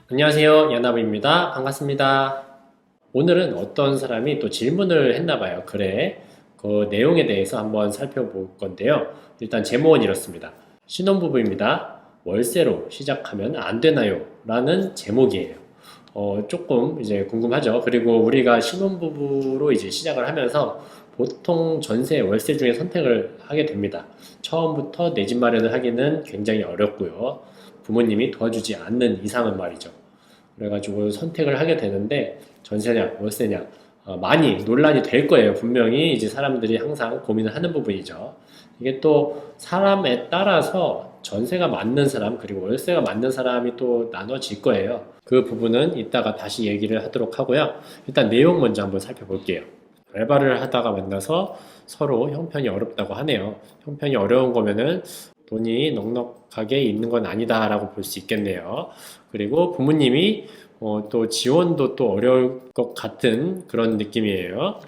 안녕하세요. 연합입니다. 반갑습니다. 오늘은 어떤 사람이 또 질문을 했나 봐요. 글에 그 내용에 대해서 한번 살펴볼 건데요. 일단 제목은 이렇습니다. 신혼부부입니다. 월세로 시작하면 안 되나요? 라는 제목이에요. 조금 이제 궁금하죠. 그리고 우리가 신혼부부로 이제 시작을 하면서 보통 전세, 월세 중에 선택을 하게 됩니다. 처음부터 내 집 마련을 하기는 굉장히 어렵고요. 부모님이 도와주지 않는 이상은 말이죠. 그래가지고 선택을 하게 되는데 전세냐, 월세냐, 많이 논란이 될 거예요. 분명히 이제 사람들이 항상 고민을 하는 부분이죠. 이게 또 사람에 따라서 전세가 맞는 사람, 그리고 월세가 맞는 사람이 또 나눠질 거예요. 그 부분은 이따가 다시 얘기를 하도록 하고요. 일단 내용 먼저 한번 살펴볼게요. 알바를 하다가 만나서 서로 형편이 어렵다고 하네요. 형편이 어려운 거면은 돈이 넉넉하게 있는 건 아니다라고 볼 수 있겠네요. 그리고 부모님이 또 지원도 또 어려울 것 같은 그런 느낌이에요.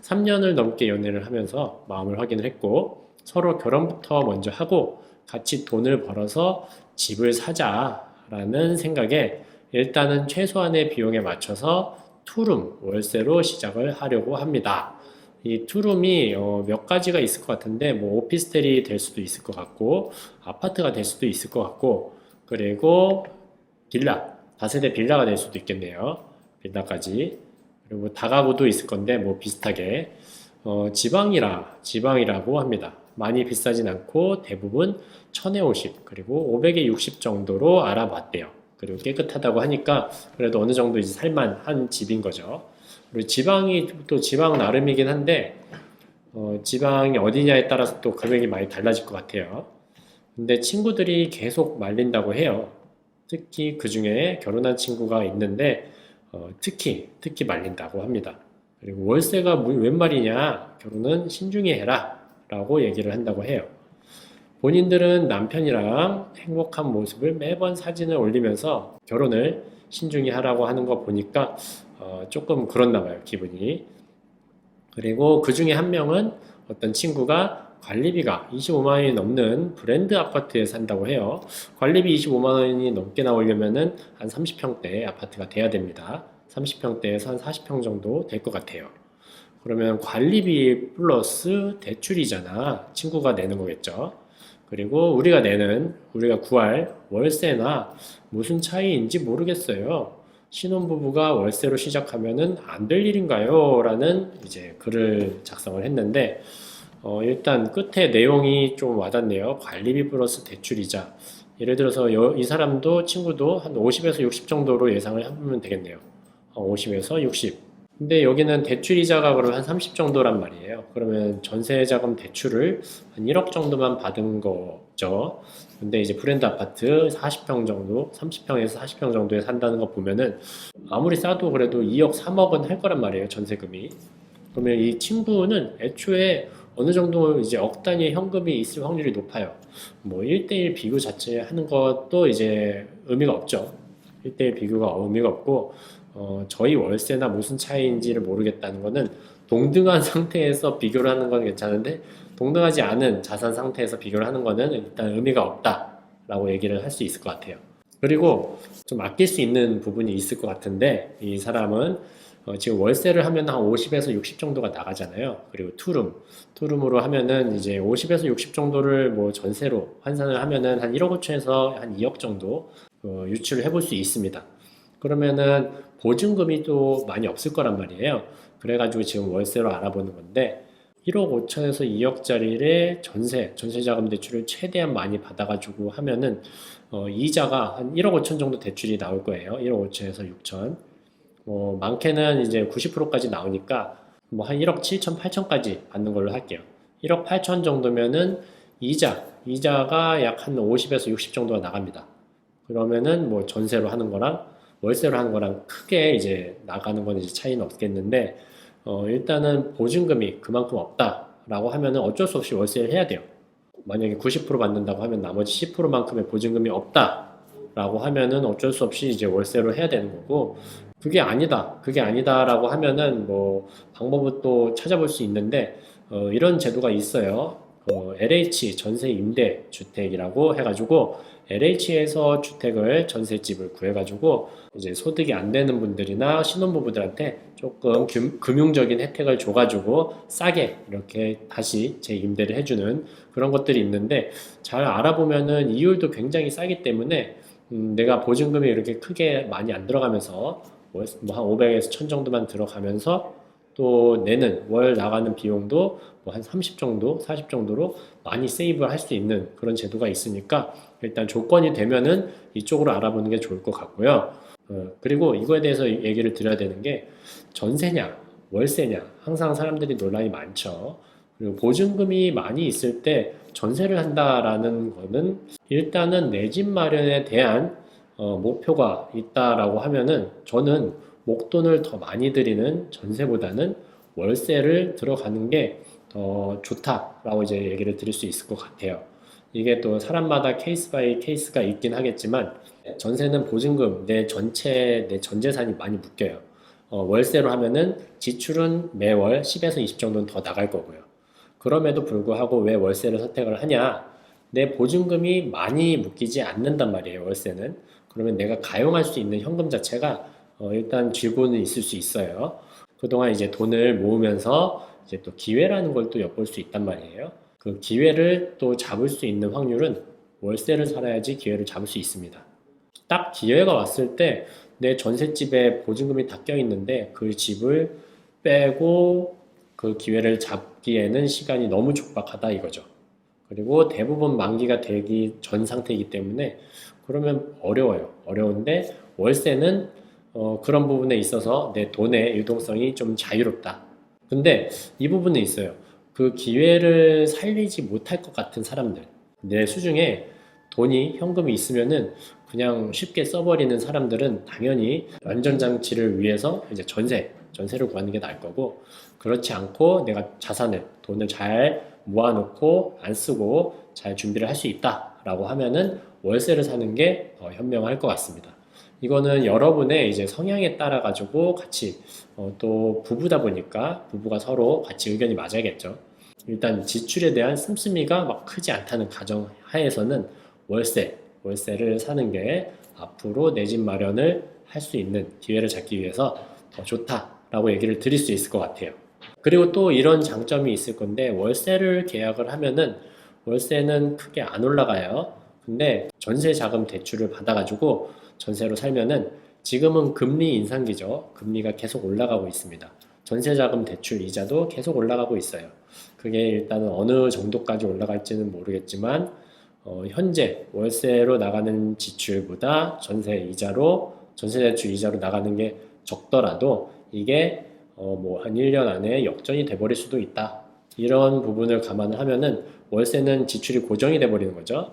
3년을 넘게 연애를 하면서 마음을 확인을 했고 서로 결혼부터 먼저 하고 같이 돈을 벌어서 집을 사자라는 생각에 일단은 최소한의 비용에 맞춰서 투룸 월세로 시작을 하려고 합니다. 이 투룸이 몇 가지가 있을 것 같은데 뭐 오피스텔이 될 수도 있을 것 같고 아파트가 될 수도 있을 것 같고 그리고 빌라 다세대 빌라가 될 수도 있겠네요. 빌라까지 그리고 다가구도 있을 건데 뭐 비슷하게 지방이라고 합니다. 많이 비싸진 않고 대부분 1000에 50 그리고 500에 60 정도로 알아봤대요. 그리고 깨끗하다고 하니까 그래도 어느 정도 이제 살만한 집인 거죠. 그리고 지방이 또 지방 나름이긴 한데 지방이 어디냐에 따라서 또 금액이 많이 달라질 것 같아요. 근데 친구들이 계속 말린다고 해요. 특히 그 중에 결혼한 친구가 있는데 특히 말린다고 합니다. 그리고 월세가 웬 말이냐? 결혼은 신중히 해라 라고 얘기를 한다고 해요. 본인들은 남편이랑 행복한 모습을 매번 사진을 올리면서 결혼을 신중히 하라고 하는 거 보니까 조금 그렇나 봐요, 기분이. 그리고 그 중에 한 명은 어떤 친구가 관리비가 25만 원이 넘는 브랜드 아파트에 산다고 해요. 관리비 25만 원이 넘게 나오려면은 한 30평대 아파트가 돼야 됩니다. 30평대에서 한 40평 정도 될 것 같아요. 그러면 관리비 플러스 대출이잖아. 친구가 내는 거겠죠. 그리고 우리가 구할 월세나 무슨 차이인지 모르겠어요. 신혼부부가 월세로 시작하면은 안 될 일인가요? 라는 이제 글을 작성을 했는데, 일단 끝에 내용이 좀 와닿네요. 관리비 플러스 대출이자. 예를 들어서 이 사람도 친구도 한 50에서 60 정도로 예상을 해보면 되겠네요. 50에서 60. 근데 여기는 대출이자가 그러면 한 30 정도란 말이에요. 그러면 전세자금 대출을 한 1억 정도만 받은 거죠. 근데 이제 브랜드 아파트 40평 정도, 30평에서 40평 정도에 산다는 거 보면은 아무리 싸도 그래도 2억, 3억은 할 거란 말이에요. 전세금이. 그러면 이 친구는 애초에 어느 정도 이제 억 단위의 현금이 있을 확률이 높아요. 뭐 1대1 비교 자체 하는 것도 이제 의미가 없죠. 1대1 비교가 의미가 없고 저희 월세나 무슨 차이인지를 모르겠다는 거는 동등한 상태에서 비교를 하는 건 괜찮은데 동등하지 않은 자산 상태에서 비교를 하는 거는 일단 의미가 없다라고 얘기를 할 수 있을 것 같아요. 그리고 좀 아낄 수 있는 부분이 있을 것 같은데 이 사람은 지금 월세를 하면 한 50에서 60 정도가 나가잖아요. 그리고 투룸으로 하면은 이제 50에서 60 정도를 뭐 전세로 환산을 하면은 한 1억 5천에서 한 2억 정도 유출을 해볼 수 있습니다. 그러면은 보증금이 또 많이 없을 거란 말이에요. 그래가지고 지금 월세로 알아보는 건데 1억 5천에서 2억짜리의 전세자금 대출을 최대한 많이 받아가지고 하면은 이자가 한 1억 5천 정도 대출이 나올 거예요. 1억 5천에서 6천. 많게는 이제 90%까지 나오니까 뭐 한 1억 7천, 8천까지 받는 걸로 할게요. 1억 8천 정도면은 이자가 약 한 50에서 60 정도가 나갑니다. 그러면은 뭐 전세로 하는 거랑 월세로 하는 거랑 크게 이제 나가는 건 이제 차이는 없겠는데, 일단은 보증금이 그만큼 없다라고 하면은 어쩔 수 없이 월세를 해야 돼요. 만약에 90% 받는다고 하면 나머지 10%만큼의 보증금이 없다라고 하면은 어쩔 수 없이 이제 월세로 해야 되는 거고, 그게 아니다라고 하면은 뭐 방법을 또 찾아볼 수 있는데, 이런 제도가 있어요. LH 전세 임대 주택이라고 해가지고 LH에서 주택을 전셋집을 구해가지고 이제 소득이 안 되는 분들이나 신혼부부들한테 조금 금융적인 혜택을 줘가지고 싸게 이렇게 다시 재임대를 해주는 그런 것들이 있는데, 잘 알아보면은 이율도 굉장히 싸기 때문에 내가 보증금이 이렇게 크게 많이 안 들어가면서 뭐한 500에서 1000 정도만 들어가면서 또 내는 월 나가는 비용도 뭐 한 30 정도, 40 정도로 많이 세이브를 할 수 있는 그런 제도가 있으니까 일단 조건이 되면은 이쪽으로 알아보는 게 좋을 것 같고요. 그리고 이거에 대해서 얘기를 드려야 되는 게, 전세냐, 월세냐, 항상 사람들이 논란이 많죠. 그리고 보증금이 많이 있을 때 전세를 한다라는 거는 일단은 내 집 마련에 대한 목표가 있다라고 하면은 저는 목돈을 더 많이 들이는 전세보다는 월세를 들어가는 게 더 좋다라고 이제 얘기를 드릴 수 있을 것 같아요. 이게 또 사람마다 케이스 바이 케이스가 있긴 하겠지만, 전세는 보증금, 내 전 재산이 많이 묶여요. 월세로 하면은 지출은 매월 10에서 20 정도는 더 나갈 거고요. 그럼에도 불구하고 왜 월세를 선택을 하냐? 내 보증금이 많이 묶이지 않는단 말이에요, 월세는. 그러면 내가 가용할 수 있는 현금 자체가 일단 쥐고는 있을 수 있어요. 그동안 이제 돈을 모으면서 이제 또 기회라는 걸 또 엿볼 수 있단 말이에요. 그 기회를 또 잡을 수 있는 확률은 월세를 살아야지 기회를 잡을 수 있습니다. 딱 기회가 왔을 때 내 전셋집에 보증금이 다 껴있는데 그 집을 빼고 그 기회를 잡기에는 시간이 너무 촉박하다 이거죠. 그리고 대부분 만기가 되기 전 상태이기 때문에 그러면 어려워요. 어려운데 월세는 그런 부분에 있어서 내 돈의 유동성이 좀 자유롭다. 근데 이 부분에 있어요. 그 기회를 살리지 못할 것 같은 사람들, 내 수중에 돈이 현금이 있으면은 그냥 쉽게 써버리는 사람들은 당연히 안전장치를 위해서 이제 전세를 구하는 게 나을 거고, 그렇지 않고 내가 돈을 잘 모아놓고 안 쓰고 잘 준비를 할 수 있다라고 하면은 월세를 사는 게 더 현명할 것 같습니다. 이거는 여러분의 이제 성향에 따라 가지고 같이 또 부부다 보니까 부부가 서로 같이 의견이 맞아야겠죠. 일단 지출에 대한 씀씀이가 막 크지 않다는 가정 하에서는 월세를 사는 게 앞으로 내 집 마련을 할 수 있는 기회를 잡기 위해서 더 좋다라고 얘기를 드릴 수 있을 것 같아요. 그리고 또 이런 장점이 있을 건데, 월세를 계약을 하면은 월세는 크게 안 올라가요. 근데 전세 자금 대출을 받아가지고 전세로 살면은, 지금은 금리 인상기죠. 금리가 계속 올라가고 있습니다. 전세 자금 대출 이자도 계속 올라가고 있어요. 그게 일단은 어느 정도까지 올라갈지는 모르겠지만 현재 월세로 나가는 지출보다 전세 대출 이자로 나가는 게 적더라도 이게 뭐 한 1년 안에 역전이 돼버릴 수도 있다. 이런 부분을 감안을 하면은 월세는 지출이 고정이 돼버리는 거죠.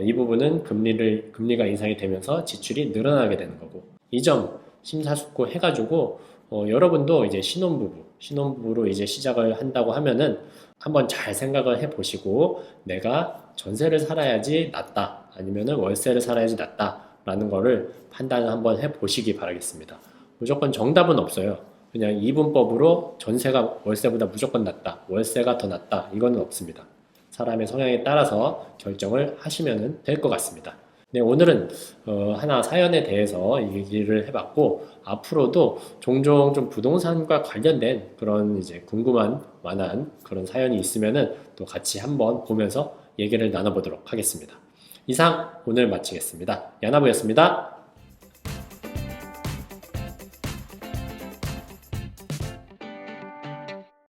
이 부분은 금리가 인상이 되면서 지출이 늘어나게 되는 거고, 이 점 심사숙고 해가지고 여러분도 이제 신혼부부로 이제 시작을 한다고 하면은 한번 잘 생각을 해보시고, 내가 전세를 살아야지 낫다, 아니면은 월세를 살아야지 낫다라는 거를 판단을 한번 해보시기 바라겠습니다. 무조건 정답은 없어요. 그냥 이분법으로 전세가 월세보다 무조건 낫다, 월세가 더 낫다, 이거는 없습니다. 사람의 성향에 따라서 결정을 하시면 될 것 같습니다. 네, 오늘은 하나 사연에 대해서 얘기를 해봤고, 앞으로도 종종 좀 부동산과 관련된 그런 이제 궁금한 만한 그런 사연이 있으면은 또 같이 한번 보면서 얘기를 나눠보도록 하겠습니다. 이상 오늘 마치겠습니다. 야나부였습니다.